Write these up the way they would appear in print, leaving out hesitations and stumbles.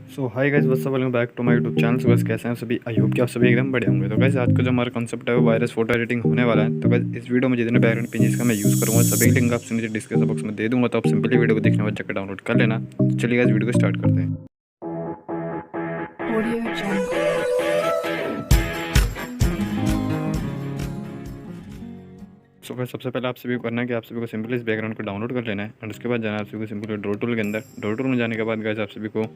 So hi guys, what's up, welcome back to my YouTube channel. So guys, कैसे हैं आप सभी? I hope कि आप सभी एकदम बढ़िया होंगे। तो गाइस, आज का जो हमारा कॉन्सेप्ट है वो वायरस फोटो एडिटिंग होने वाला है। तो गाइस, इस वीडियो में जितने बैकग्राउंड पेजेस का मैं यूज़ करूँगा सभी लिंक आपसे नीचे डिस्क्रिप्शन बॉक्स में दे दूँगा, तो आप सिंपली वीडियो को देखने के बाद जाकर डाउनलोड कर लेना। चलिए गाइस, वीडियो को स्टार्ट करते हैं। सो गाइस, सबसे पहले आप सभी को करना है कि आप सभी को सिंपली इस बैकग्राउंड को डाउनलोड कर लेना है एंड उसके बाद जाना है आप सभी को सिंपली ड्रॉ टूल के अंदर। ड्रॉ टूल में जाने के बाद गाइस, आप सभी को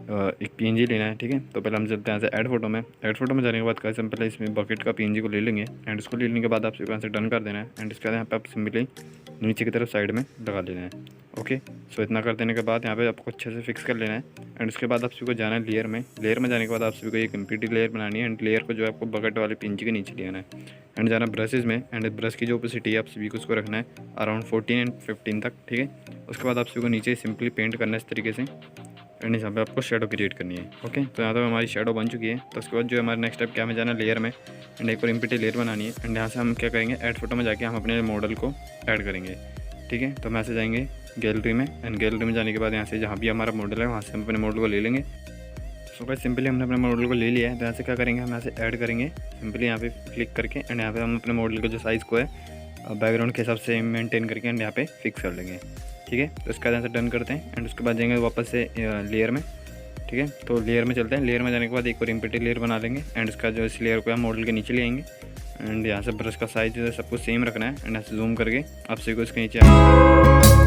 एक पीएनजी लेना है, ठीक है। तो पहले हम चलते हैं यहाँ से ऐड फोटो में। ऐड फोटो में जाने के बाद गाइस, हम पहले इसमें बकेट का पीएनजी को ले लेंगे एंड उसको ले लेने के बाद आप सभी को यहाँ से डन कर देना है एंड इसके बाद यहाँ पे आप सिंपली नीचे की तरफ साइड में लगा लेना है। ओके, सो इतना कर देने के बाद यहाँ पे आपको अच्छे से फिक्स कर लेना है एंड उसके बाद आप सभी को जाना है लेयर में। लेयर में जाने के बाद आप सभी को एक एम्प्टी लेयर बनानी है एंड लेयर को जो है आपको बकेट वाले पीएनजी के नीचे ले आना है एंड जाना ब्रशेज़ में एंड ब्रश की जो ओपेसिटी है आप सभी को उसको रखना है अराउंड 14 एंड 15 तक, ठीक है। उसके बाद आप सभी को नीचे सिंपली पेंट करना है इस तरीके से एंड यहाँ पे आपको शेडो क्रिएट करनी है। ओके, तो यहाँ तक हमारी शेडो बन चुकी है। तो उसके बाद जो हमारा नेक्स्ट स्टेप क्या, हमें जाना लेयर में एंड एक और एम्प्टी लेयर बनानी है एंड यहाँ से हम क्या करेंगे, ऐड फोटो में जाके हम अपने मॉडल को ऐड करेंगे, ठीक है। तो हम यहाँ से जाएंगे गैलरी में एंड गैलरी में जाने के बाद यहाँ से जहाँ भी हमारा मॉडल है वहाँ से हम अपने मॉडल को ले लेंगे। सो गाइस, सिंपली हमने अपने मॉडल को ले लिया है। तो यहाँ से क्या करेंगे, हम यहाँ से ऐड करेंगे सिंपली यहाँ पे क्लिक करके एंड यहाँ पे हम अपने मॉडल का जो साइज़ को है बैकग्राउंड के हिसाब से मेंटेन करके एंड यहाँ पे फिक्स कर लेंगे, ठीक है। तो इसके बाद यहाँ से डन करते हैं एंड उसके बाद जाएंगे वापस से लेयर में, ठीक है। तो लेयर में चलते हैं। लेयर में जाने के बाद एक और एम्प्टी लेयर बना लेंगे एंड इसका जो इस लेयर को हम मॉडल के नीचे ले आएंगे एंड यहाँ से ब्रश का साइज जो है सब कुछ सेम रखना है एंड यहाँ से जूम करके आप सभी को इसके नीचे